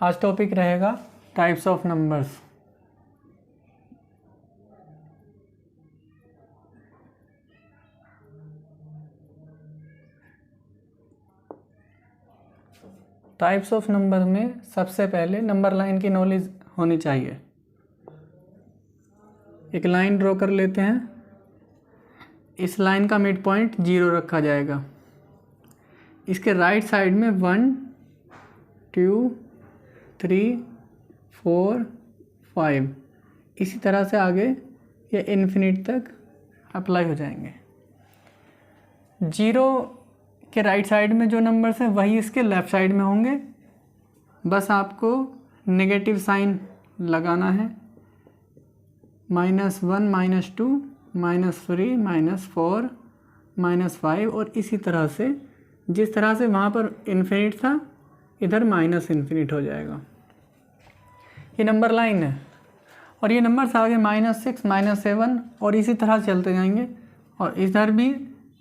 आज टॉपिक रहेगा types of numbers. Types of number में सबसे पहले नंबर लाइन की नॉलेज होनी चाहिए। एक लाइन ड्रॉ कर लेते हैं। इस लाइन का मिड पॉइंट 0 रखा जाएगा। इसके राइट साइड में 1 2 3 4 5 इसी तरह से आगे ये इन्फिनिट तक अप्लाई हो जाएंगे। 0 के राइट साइड में जो नंबर्स हैं वही इसके लेफ़्ट साइड में होंगे। बस आपको नेगेटिव साइन लगाना है। -1 -2 -3 -4 -5 और इसी तरह से जिस तरह से वहाँ पर इन्फिनिट था इधर माइनस इन्फिनिट हो जाएगा। ये नंबर लाइन है और ये नंबर्स आगे -6 -7 और इसी तरह चलते जाएंगे और इधर भी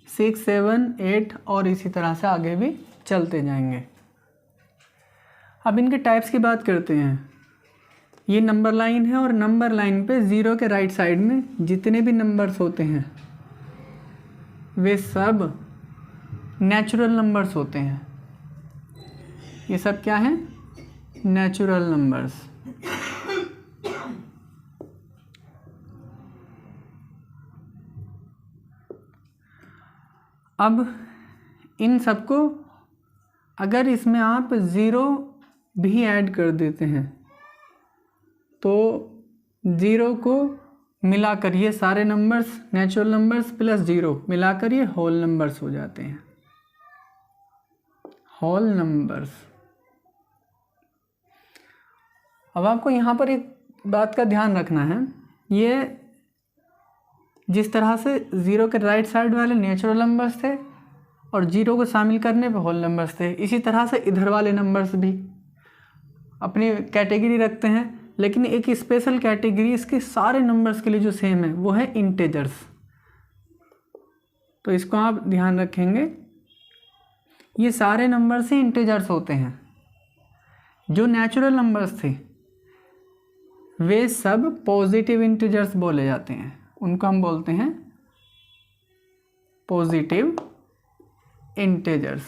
6 7 8 और इसी तरह से आगे भी चलते जाएंगे। अब इनके टाइप्स की बात करते हैं। ये नंबर लाइन है और नंबर लाइन पे 0 के राइट साइड में जितने भी नंबर्स होते हैं वे सब नेचुरल नंबर्स होते हैं। ये सब क्या हैं? Natural numbers. अब इन सबको अगर इसमें आप 0 भी ऐड कर देते हैं तो 0 को मिलाकर ये सारे नंबर्स नेचुरल नंबर्स प्लस 0 मिलाकर ये होल नंबर्स हो जाते हैं। Whole numbers. अब आपको यहाँ पर एक बात का ध्यान रखना है। ये जिस तरह से 0 के राइट साइड वाले नेचुरल नंबर्स थे और 0 को शामिल करने पे होल नंबर्स थे, इसी तरह से इधर वाले नंबर्स भी अपनी कैटेगरी रखते हैं, लेकिन एक स्पेशल कैटेगरी इसके सारे नंबर्स के लिए जो सेम है वो है इंटेजर्स। तो इसको आप ध्यान रखेंगे। ये सारे नंबर्स ही इंटेजर्स होते हैं। जो नेचुरल नंबर्स थे वे सब पॉजिटिव इंटीजर्स बोले जाते हैं। उनको हम बोलते हैं पॉजिटिव इंटीजर्स।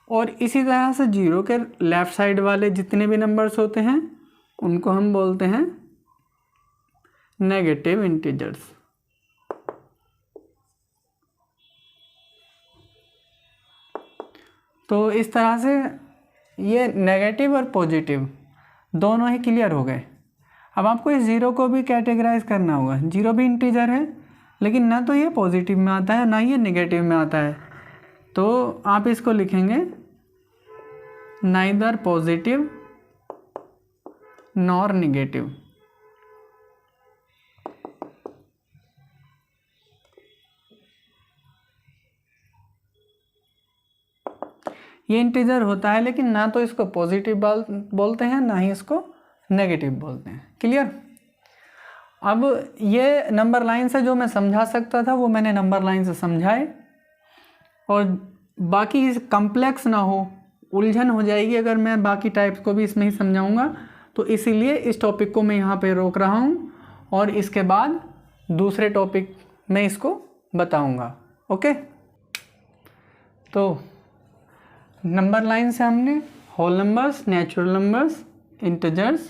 और इसी तरह से 0 के लेफ़्ट साइड वाले जितने भी नंबर्स होते हैं उनको हम बोलते हैं नेगेटिव इंटीजर्स। तो इस तरह से ये नेगेटिव और पॉजिटिव दोनों ही क्लियर हो गए। अब आपको इस 0 को भी कैटेगराइज करना होगा। 0 भी इंटीजर है लेकिन ना तो ये पॉजिटिव में आता है ना ये नेगेटिव में आता है। तो आप इसको लिखेंगे नाइदर पॉजिटिव नॉर नेगेटिव। ये इंटीजर होता है लेकिन ना तो इसको पॉजिटिव बोलते हैं ना ही इसको नेगेटिव बोलते हैं। क्लियर? अब ये नंबर लाइन से जो मैं समझा सकता था वो मैंने नंबर लाइन से समझाए, और बाकी कॉम्प्लेक्स ना हो, उलझन हो जाएगी अगर मैं बाकी टाइप्स को भी इसमें ही समझाऊंगा। तो इसीलिए इस टॉपिक को मैं यहाँ पे रोक रहा हूँ और इसके बाद दूसरे टॉपिक में इसको बताऊंगा। ओके? तो नंबर लाइन से हमने whole numbers, natural numbers, integers,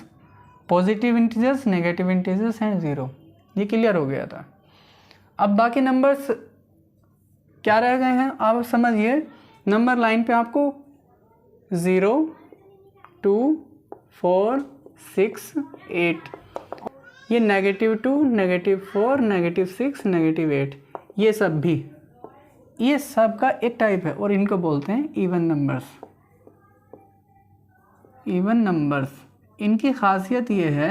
positive integers, negative integers and 0 ये क्लियर हो गया था। अब बाकी नंबर्स क्या रह गए हैं आप समझिए। नंबर लाइन पे आपको 0 2 4 6 8 ये -2 -4 -6 -8 ये सब भी ये सब का एक टाइप है और इनको बोलते हैं इवन नंबर्स। इवन नंबर्स इनकी खासियत ये है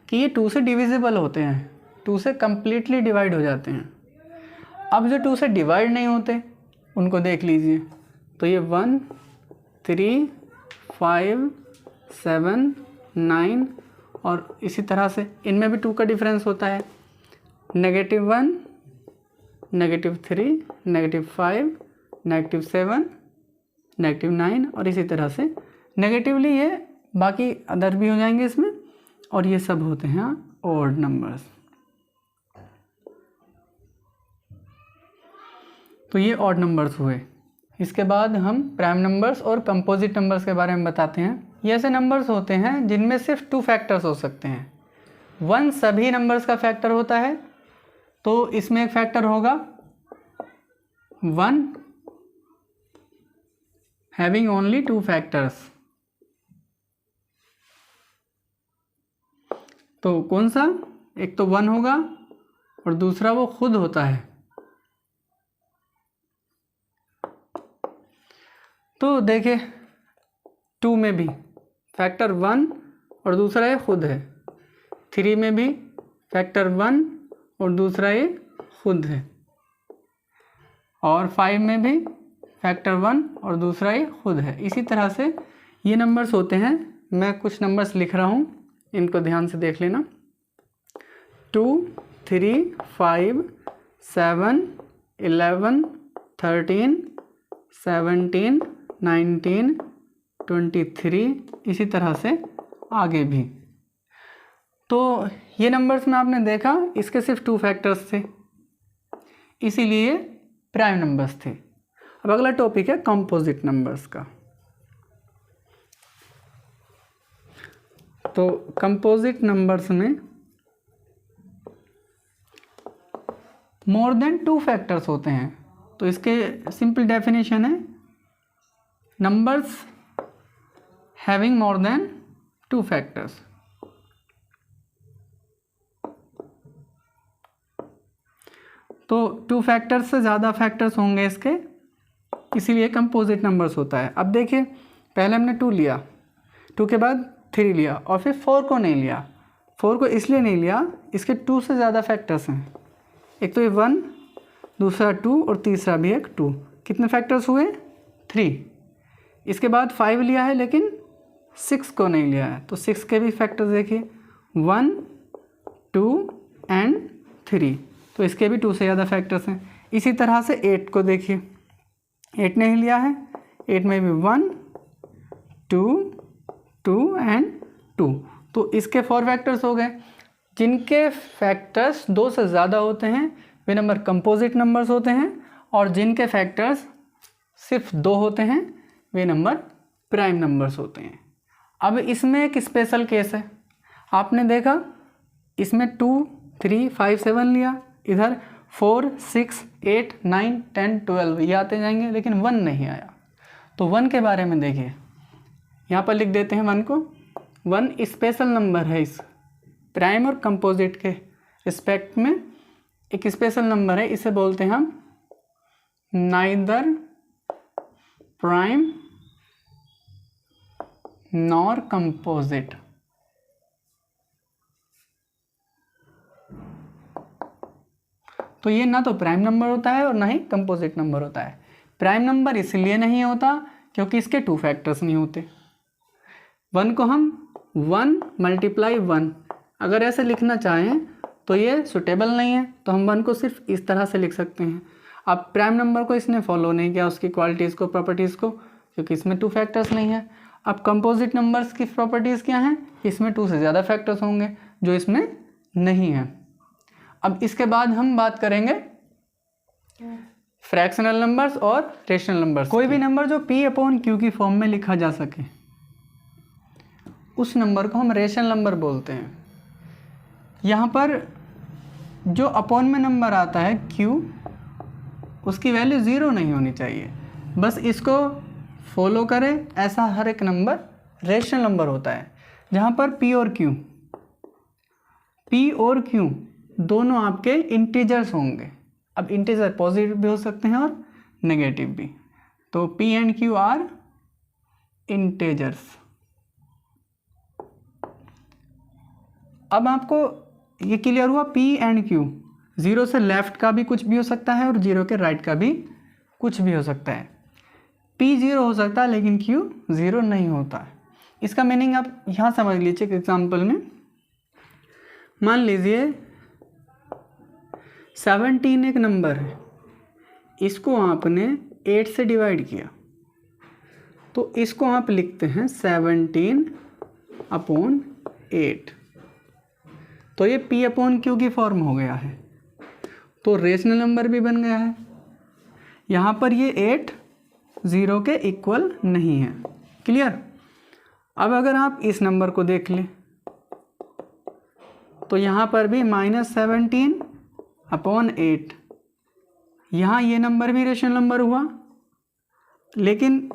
कि ये 2 से डिविजिबल होते हैं, 2 से कम्प्लीटली डिवाइड हो जाते हैं। अब जो 2 से डिवाइड नहीं होते उनको देख लीजिए। तो ये 1 3 5 7 9 और इसी तरह से इनमें भी 2 का डिफरेंस होता है। -1 -3 -5 -7, -9 और इसी तरह से नेगेटिवली ये बाकी अदर भी हो जाएंगे इसमें, और ये सब होते हैं ऑड नंबर्स। तो ये ऑड नंबर्स हुए। इसके बाद हम प्राइम नंबर्स और कंपोजिट नंबर्स के बारे में बताते हैं। ये ऐसे नंबर्स होते हैं जिनमें सिर्फ 2 फैक्टर्स हो सकते हैं। 1 सभी नंबर्स का फैक्टर होता है, तो इसमें एक फैक्टर होगा 1 हैविंग ओनली 2 फैक्टर्स। तो कौन सा? एक तो 1 होगा और दूसरा वो खुद होता है। तो देखिए 2 में भी फैक्टर 1 और दूसरा ये खुद है, 3 में भी फैक्टर 1 और दूसरा ये खुद है, और 5 में भी फैक्टर 1 और दूसरा ये खुद है। इसी तरह से ये नंबर्स होते हैं। मैं कुछ नंबर्स लिख रहा हूँ, इनको ध्यान से देख लेना। 2, 3, 5, 7, 11, 13, 17, 19, 23, इसी तरह से आगे भी। तो ये नंबर्स में आपने देखा इसके सिर्फ 2 फैक्टर्स थे, इसीलिए प्राइम नंबर्स थे। अब अगला टॉपिक है कंपोजिट नंबर्स का। तो कंपोजिट नंबर्स में मोर देन 2 फैक्टर्स होते हैं। तो इसके सिंपल डेफिनेशन है numbers having more than 2 factors. तो 2 फैक्टर्स से ज़्यादा फैक्टर्स होंगे इसके, इसीलिए कंपोजिट नंबर्स होता है। अब देखिए पहले हमने 2 लिया, 2 के बाद 3 लिया और फिर 4 को नहीं लिया। 4 को इसलिए नहीं लिया, इसके 2 से ज़्यादा फैक्टर्स हैं। एक तो ये 1, दूसरा 2 और तीसरा भी एक 2। कितने फैक्टर्स हुए? 3। इसके बाद 5 लिया है लेकिन 6 को नहीं लिया है, तो 6 के भी फैक्टर्स देखिए 1, 2 एंड 3, तो इसके भी 2 से ज़्यादा फैक्टर्स हैं। इसी तरह से 8 को देखिए, 8 नहीं लिया है, 8 में भी 1, 2, 2 एंड 2, तो इसके 4 फैक्टर्स हो गए। जिनके फैक्टर्स 2 से ज़्यादा होते हैं वे नंबर कंपोजिट नंबर्स होते हैं, और जिनके फैक्टर्स सिर्फ 2 होते हैं वे नंबर प्राइम नंबर्स होते हैं। अब इसमें एक स्पेशल केस है। आपने देखा इसमें 2, 3, 5, 7 लिया, इधर 4, 6, 8, 9, 10, 12 ये आते जाएंगे, लेकिन 1 नहीं आया। तो 1 के बारे में देखिए, यहाँ पर लिख देते हैं 1 को। 1 स्पेशल नंबर है, इस प्राइम और कंपोजिट के रिस्पेक्ट में एक स्पेशल नंबर है। इसे बोलते हैं हम नाइदर प्राइम नॉर कंपोजिट। तो ये ना तो प्राइम नंबर होता है और ना ही कंपोजिट नंबर होता है। प्राइम नंबर इसलिए नहीं होता क्योंकि इसके 2 फैक्टर्स नहीं होते। 1 को हम 1 × 1 अगर ऐसे लिखना चाहें तो ये सुटेबल नहीं है, तो हम 1 को सिर्फ इस तरह से लिख सकते हैं। अब प्राइम नंबर को इसने फॉलो नहीं किया, उसकी क्वालिटीज़ को, प्रॉपर्टीज़ को, क्योंकि इसमें 2 फैक्टर्स नहीं है। अब कंपोजिट नंबर्स की प्रॉपर्टीज़ क्या हैं? इसमें 2 से ज़्यादा फैक्टर्स होंगे जो इसमें नहीं है। अब इसके बाद हम बात करेंगे फ्रैक्शनल नंबर्स और रेशनल नंबर्स। कोई भी नंबर जो P/Q की फॉर्म में लिखा जा सके उस नंबर को हम रेशनल नंबर बोलते हैं। यहाँ पर जो अपॉन में नंबर आता है Q, उसकी वैल्यू 0 नहीं होनी चाहिए, बस इसको फॉलो करें, ऐसा हर एक नंबर रेशनल नंबर होता है। जहाँ पर P और Q दोनों आपके इंटीजर्स होंगे। अब इंटीजर पॉजिटिव भी हो सकते हैं और नेगेटिव भी, तो P and Q are integers. अब आपको ये क्लियर हुआ P एंड Q, 0 से लेफ्ट का भी कुछ भी हो सकता है और 0 के राइट का भी कुछ भी हो सकता है। P 0 हो सकता है लेकिन Q 0 नहीं होता है। इसका मीनिंग आप यहाँ समझ लीजिए एक एग्जाम्पल में। मान लीजिए 17 एक नंबर है, इसको आपने 8 से डिवाइड किया, तो इसको आप लिखते हैं 17/8। तो ये P/Q की फॉर्म हो गया है, तो रेशनल नंबर भी बन गया है। यहाँ पर ये 8 0 के इक्वल नहीं है। क्लियर। अब अगर आप इस नंबर को देख लें तो यहाँ पर भी -17/8, यहाँ ये नंबर भी रेशनल नंबर हुआ, लेकिन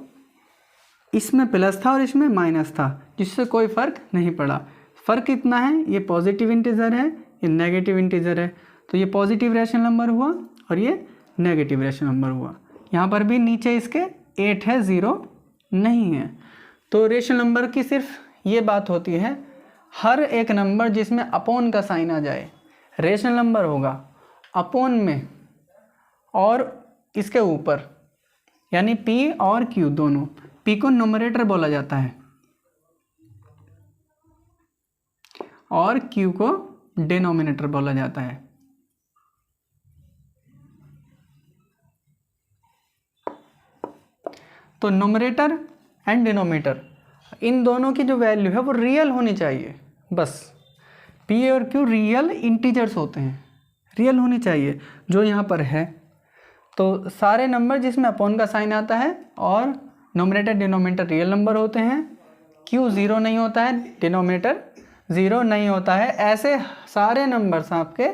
इसमें प्लस था और इसमें माइनस था, जिससे कोई फ़र्क नहीं पड़ा। फ़र्क इतना है, ये पॉजिटिव इंटीजर है, ये नेगेटिव इंटीजर है, तो ये पॉजिटिव रेशनल नंबर हुआ और ये नेगेटिव रेशनल नंबर हुआ। यहाँ पर भी नीचे इसके 8 है, 0 नहीं है। तो रेशनल नंबर की सिर्फ ये बात होती है, हर एक नंबर जिसमें अपॉन का साइन आ जाए रेशनल नंबर होगा, अपॉन में और इसके ऊपर, यानी P और Q दोनों। P को न्यूमरेटर बोला जाता है और Q को डिनोमिनेटर बोला जाता है। तो न्यूमरेटर एंड डिनोमिनेटर, इन दोनों की जो वैल्यू है वो रियल होनी चाहिए। बस P और Q रियल इंटीजर्स होते हैं, रियल होनी चाहिए, जो यहाँ पर है। तो सारे नंबर जिसमें अपॉन का साइन आता है और नोमिनेटर डिनोमिनेटर रियल नंबर होते हैं, Q 0 नहीं होता है, डिनोमिनेटर 0 नहीं होता है, ऐसे सारे नंबर्स आपके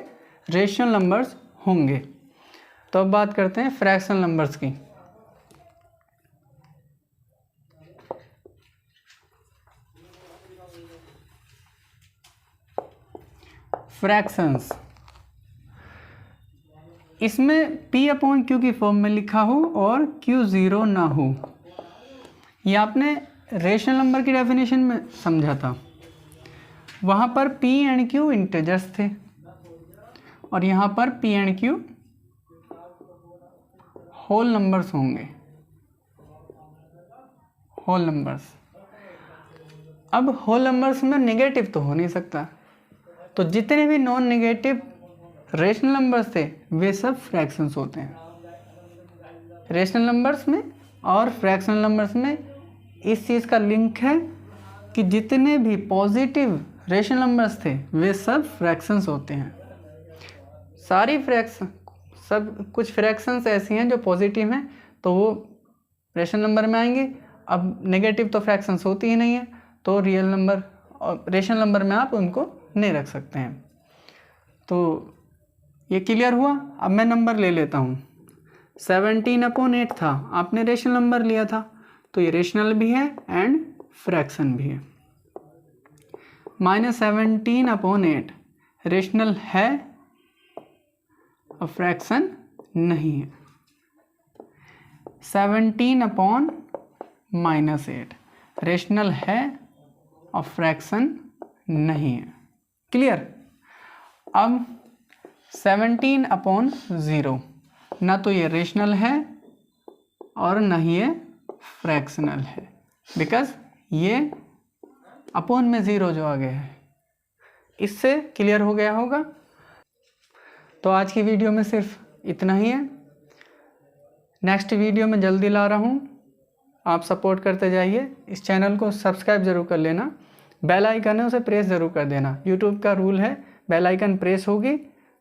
रेशनल नंबर्स होंगे। तो अब बात करते हैं फ्रैक्शनल नंबर्स की। फ्रैक्शंस, इसमें P/Q की फॉर्म में लिखा हो और Q 0 ना हो। ये आपने रेशनल नंबर की डेफिनेशन में समझा था, वहाँ पर P एंड Q इंटीजर्स थे और यहाँ पर P and Q whole numbers होंगे, होल नंबर्स। अब होल नंबर्स में नेगेटिव तो हो नहीं सकता, तो जितने भी नॉन नेगेटिव रेशनल नंबर्स थे वे सब फ्रैक्शंस होते हैं। रेशनल नंबर्स में और फ्रैक्शनल नंबर्स में इस चीज़ का लिंक है कि जितने भी पॉजिटिव रेशनल नंबर्स थे वे सब फ्रैक्शंस होते हैं। सारी फ्रैक्शन, सब कुछ फ्रैक्शंस ऐसी हैं जो पॉजिटिव हैं तो वो रेशनल नंबर में आएंगे। अब नेगेटिव तो फ्रैक्शंस होती ही नहीं है, तो रियल नंबर और रेशनल नंबर में आप उनको नहीं रख सकते हैं। तो ये क्लियर हुआ। अब मैं नंबर ले लेता हूँ। 17/8 था, आपने रेशनल नंबर लिया था, तो ये रेशनल भी है एंड फ्रैक्शन भी है। -17/8 रेशनल है और फ्रैक्शन नहीं है। 17/-8 रेशनल है और फ्रैक्शन नहीं है। क्लियर। अब 17/0 ना तो ये रेशनल है और ना ही ये फ्रैक्शनल है, बिकॉज ये अपॉन में 0 जो आ गया है। इससे क्लियर हो गया होगा। तो आज की वीडियो में सिर्फ इतना ही है। नेक्स्ट वीडियो में जल्दी ला रहा हूँ, आप सपोर्ट करते जाइए। इस चैनल को सब्सक्राइब ज़रूर कर लेना, बेल आइकन है उसे प्रेस ज़रूर कर देना। यूट्यूब का रूल है, बेल आइकन प्रेस होगी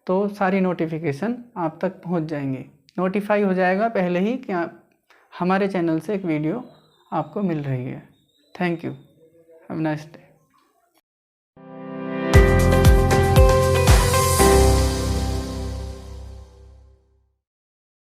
तो सारी नोटिफिकेशन आप तक पहुंच जाएंगी, नोटिफाई हो जाएगा पहले ही कि हमारे चैनल से एक वीडियो आपको मिल रही है। Thank you, have a nice day.